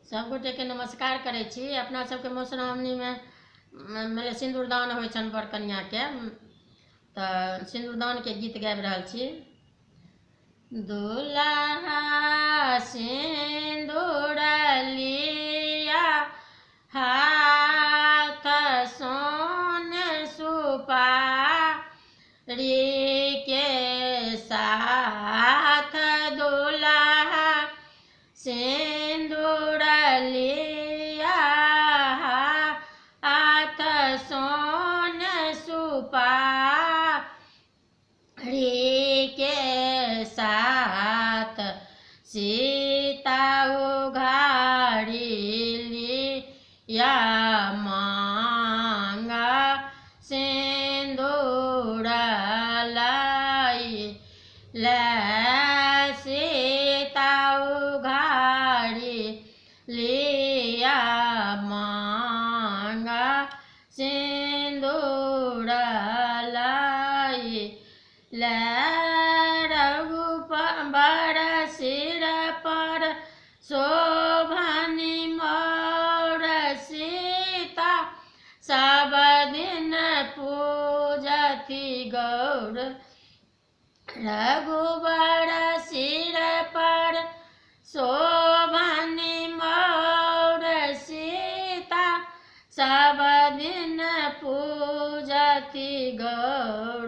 सब गोटे के नमस्कार करे छी। अपना सबके मधुश्रावणी में सिंदूरदान होइ छन बर कन्या के, तो सिंदूरदान के गीत गाबि रहल छी। दुल्हा सिंदूर लिया हाथ सोने सुपारी के साथ, दुल्हा सिंदूर लिया हाथ सोने सुपारी के साथ, सीता उघाड़ी लिया मांगा सिंदूर लाई ले, सीता उघाड़ी लिया मांगा सिंदूर लाई ले, रघुबर सिर पर शोभनी मोर, सीता सब दिन पूजती गौर। रघुबर सिर पर शोभनी मोर, सीता सब दिन पूजती गौर।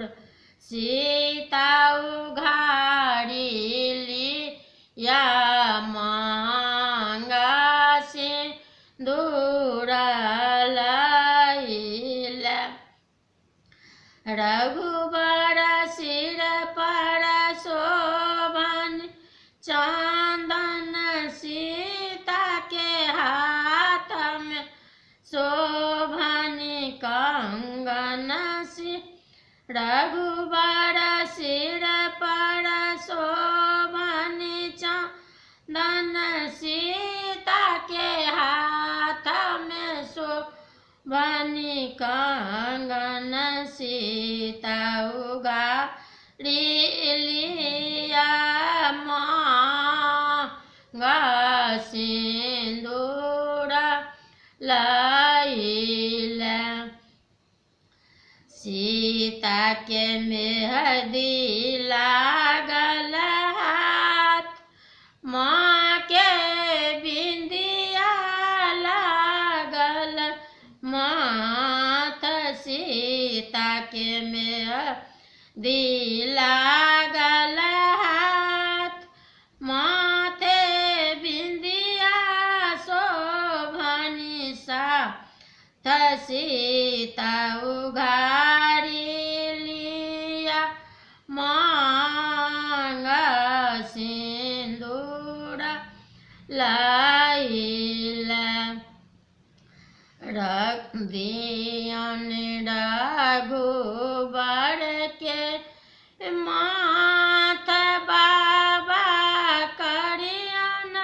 सीता उघाड़ी लिया मांगा सिंदूर लाई ले, रघुबर सिर पर शोभन चंदन, सीता के हाथ में शोभनी कंगन। रघुबर सिर पर शोभनी चंदन, सीता के हाथ में शोभनी कंगन। सीता उघाड़ी लिया मांगा सिंदूर लाई ले, सीता के मेहंदी लागल हाथ, माँ के बिंदिया लागल माथ। सीता के मेहंदी लागल हाथ, माथे बिंदिया शोभनी साथ, सीता उघाड़ी लिया मांगा सिंदूर लाई ले, रख दियन रघुबर के माथ, बाबा करियन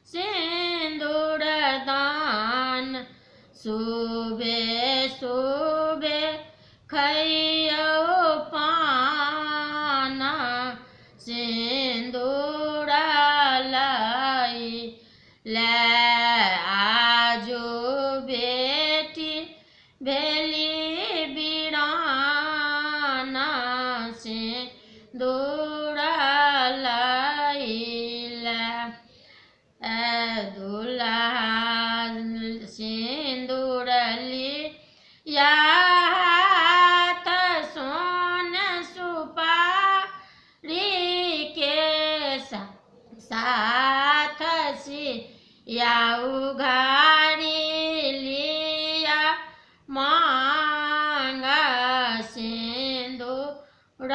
सिंदूर दान। सुबे सुबे खइयो पाना, सिंदूर लाई ले, आजो बेटी भेली बिराना, सिंदूर लाई ले, दुल्हा सिंदूर लिया हाथ सोने सुपारी के साथ, सिया उघाड़ी लिया मांगा सिंदूर